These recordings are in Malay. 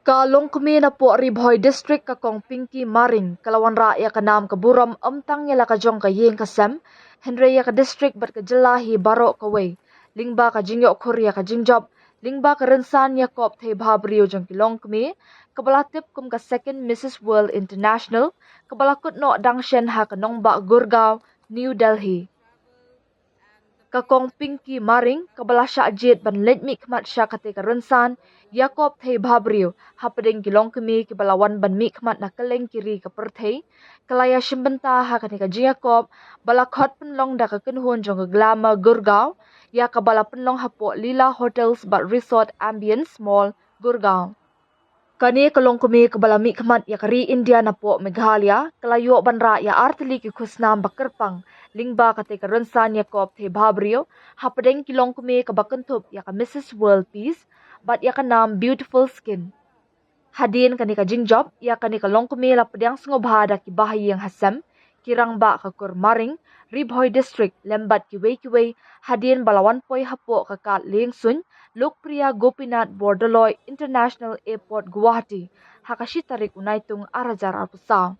Kalong kumi na po Ribhoy District kakong Pinky Maring kalawan raaya kanam kaburam amtang yala kajong kayeng kasem Henrya ka district bat kajalahi baro kaway lingba ka jingyo Korea ka jingjop lingba ka rensan yakop te bhabrio jong kilong kumi kabalatip kum ka second Mrs. World International kabalakut no dangshen ha kanong ba Gurgaon New Delhi kakong Pinky Maring kabalasya ajit ban letmi kmat sya kate karensan Yakob Thay Bhabrio hapadeng kilong kemi kibalawan ban mi kmat na kaleng kiri kaperthay kalaya shimbenta ha kani ka Jacob balakot penlong da kakenhun jong glama Gurgaon ya kabala penlong hapo Lila Hotels but Resort Ambience Mall Gurgaon kani kalong kumi kabala mi kmat ya kari India na po Meghalaya kalayo banra ya artili ki khusnam bakerpang lingba kate karensan Yakob Thay Bhabrio hapadeng kilong kumi kabakentup ya ka Mrs. World Peace bat ya kanam beautiful skin hadin kani ka jingjob ya kani kalong kumi lapadang sungobhada ki bahayeng hasam kirang ba ka Kurmaring Ribhoy District lembat kiway hadin balawan poy hapo kakat lingsun Lokpriya Gopinath Bordoloy International Airport Guwahati hakashi tarik unaitung arajar arpusaw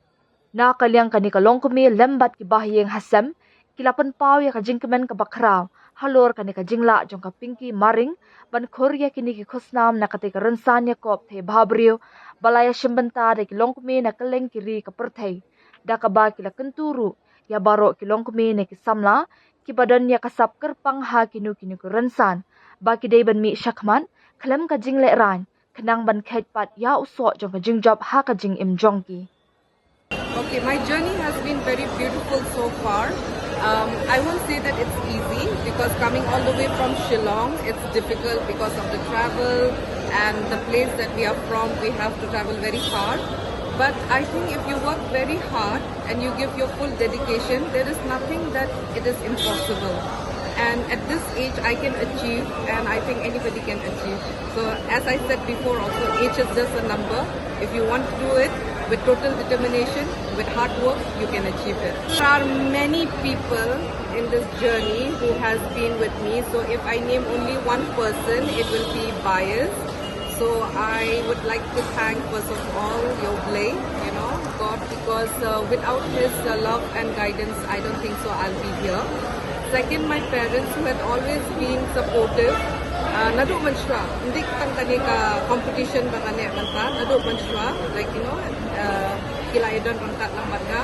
na kalyang kani kalong kumi lembat ki bahayeng hasam kilapan pau ya ka jingkemen ka bakraw halor kani ka jingla jong ka Pinky Maring ban Korea kini ki khusnam na kate karensan Yakob Thay Bhabrio balaya shimbenta de kilong kumi na kaleng kiri ka perthai da ka ba kila kenturu ya baro kilong kumi ne ki samla ki badan ya kasap kerpang ha kinu karensan baki day ban mi syakman kalam ka jingle ran kenang ban kait pat ya usok jong ka jingjob ha ka jing im jongki. Okay, my journey has been very beautiful so far. I won't say that it's easy because coming all the way from Shillong, it's difficult because of the travel and the place that we are from, we have to travel very far. But I think if you work very hard and you give your full dedication, there is nothing that it is impossible. And at this age, I can achieve, and I think anybody can achieve. So as I said before also, age is just a number. If you want to do it with total determination, with hard work, you can achieve it. There are many people in this journey who has been with me. So if I name only one person, it will be biased. So I would like to thank first of all Yobley, God, because without his love and guidance, I don't think so I'll be here. Second, my parents who had always been supportive. Nadu manshwa, hindi tang kani ka competition ba kani manta, nadu manshwa, like kila idon rangkat lang marga.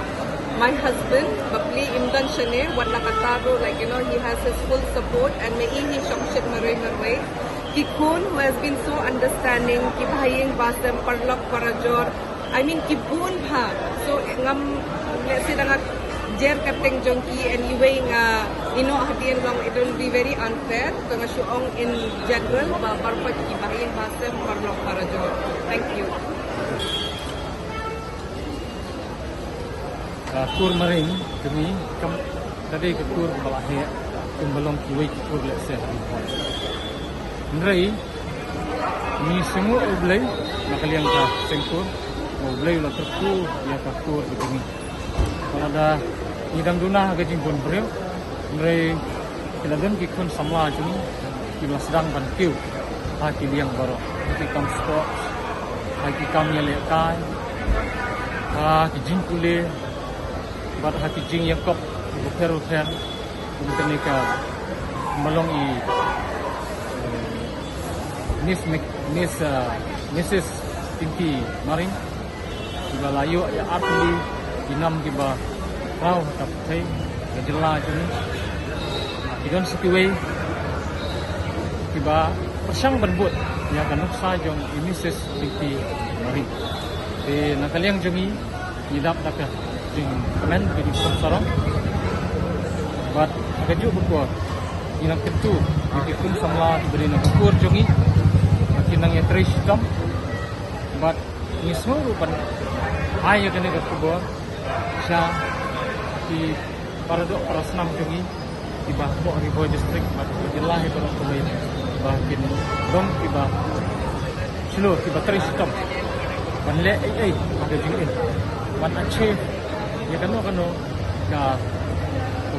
My husband, Bapli Imdan Shane, wat nakataro, he has his full support and may ini shokshit maroy marway. Kikun, who has been so understanding, kibahayeng basem parlok parajor. I mean kibun ha. So ngam let's say jer kapteng jongki and iway nga hatian long, it will be very unfair to mashuong in general ba parpag kibahayeng basem parlok parajor. Thank you. Kurmaring kami tadi ke kur balahe kumbalong kiway kur lese Nrai ni semua oblay nakaliang ka sengkur oblay la terku ya ka kur begini kalau ada idang duna gajing pun beriu Nrai kilagan kikun samla juni kila sedang ban kiu ha kiliang baro kikam sport ha kikam yelekai ha kijing kule bat ha kijing yakop buker kemudian ka malong i Mrs. Pinky Maring kiba layo ya artili dinam kiba raw tapay gajela juni idon sikiway kiba persyang berbut ya kanuk sajong Mrs. Pinky Maring de nakaliang jungi idap taka jing kamen di sorong bat agaju bukur inang kentu ikun samla diberi na bukur jungi kinang ya trace dom but ni semua rupan ayo kena kerbau sya di paradok parasnam jungi di bahpo Ribhoy District but jelah itu orang kembali bahkin dom tiba seluruh tiba trace dom ban le ada jingin ban achieve ya kanu ka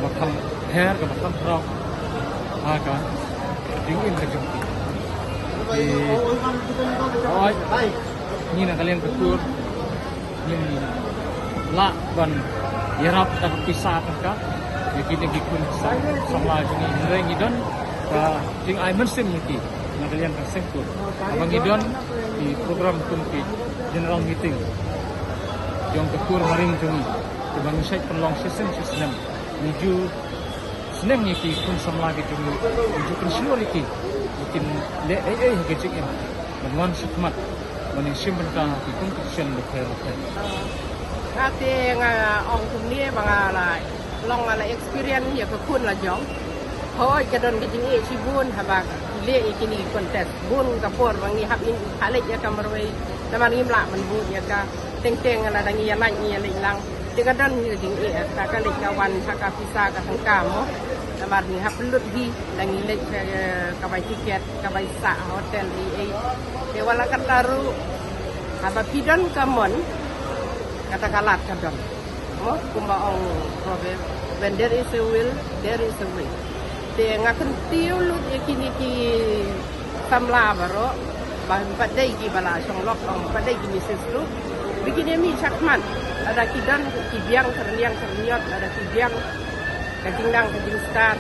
bakal hair ka bakal rock aga jingin ke jumpi ni nak kalian kekur ni la ban yarap tak pisah ka ya kita gikun sama juni nilai ngidon ka jing ai mensim ni nak kalian kesengkur abang ngidon di program kun ki general meeting yang kekur maring juni ke bangsa penlong sistem menuju senang ni ki kun sama lagi juni menuju pensiun iki mungkin le gecik ini dengan khidmat dengan simpan ka ki kun kesian lekar Ate nga ong kumni mga la long ala experience ya ko kun la jong hoy kadon gijing e sibun habag le ikini contest bun kapor wangi hab in hale ya kamarway naman ngimla man bun ya ka teng ala dangi ya lai ni le lang kadon gijing e ka kali kawan haka pisa ka tangka mo naman ni hab lut di dangi le ka bai tiket ka bai sa hotel e wala kataru haba pidon kamon kata kalat kadang, mo kumbaong problem. When there is a will, there is a way. Dia ngakan tiulut yakini ki samla baro, bah padai ki bala song lok ong padai ki misis tu. Bikin mi sakman, ada kidan ki biang terniang, ada ki biang kajingdang star.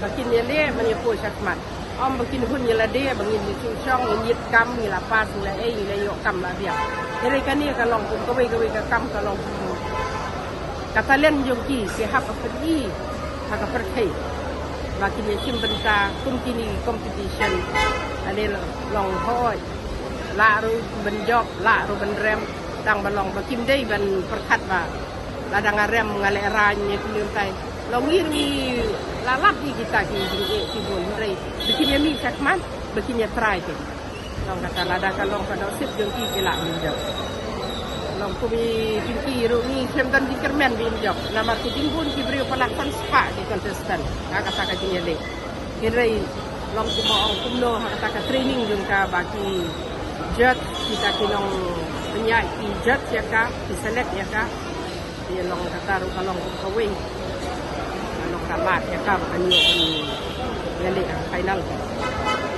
Bikin ele menyepo sakman. Om bikin hun yela dia bangin ni song ni kam ni lapas ni la ni yok kam la biang. Jadi kan ni kalau kau ka kam kalau kata len joki ke hak pergi hak pergi bagi ni cimbenta kuntini competition ada long hoi laru benjok laru benrem tang balong bakim dei ban perkat ba ladang rem ngale ranye kulimtai longir ni lalap di kita ki bun rei bikin mi sakman bikin try ke long kata lada kalong kada sip joki ke la benjok long kubi pinki ru ni semdan di kermen benjok nama ki tingun ki brio pelaksan spa di contestant kata ka jinyele kirei long kumaong kumno kata ka training jung ka bagi judge kita kinong penyai ki judge ya ka ki select ya ka dia long kata ru kalong kawin long kalat ya ka anyo ni final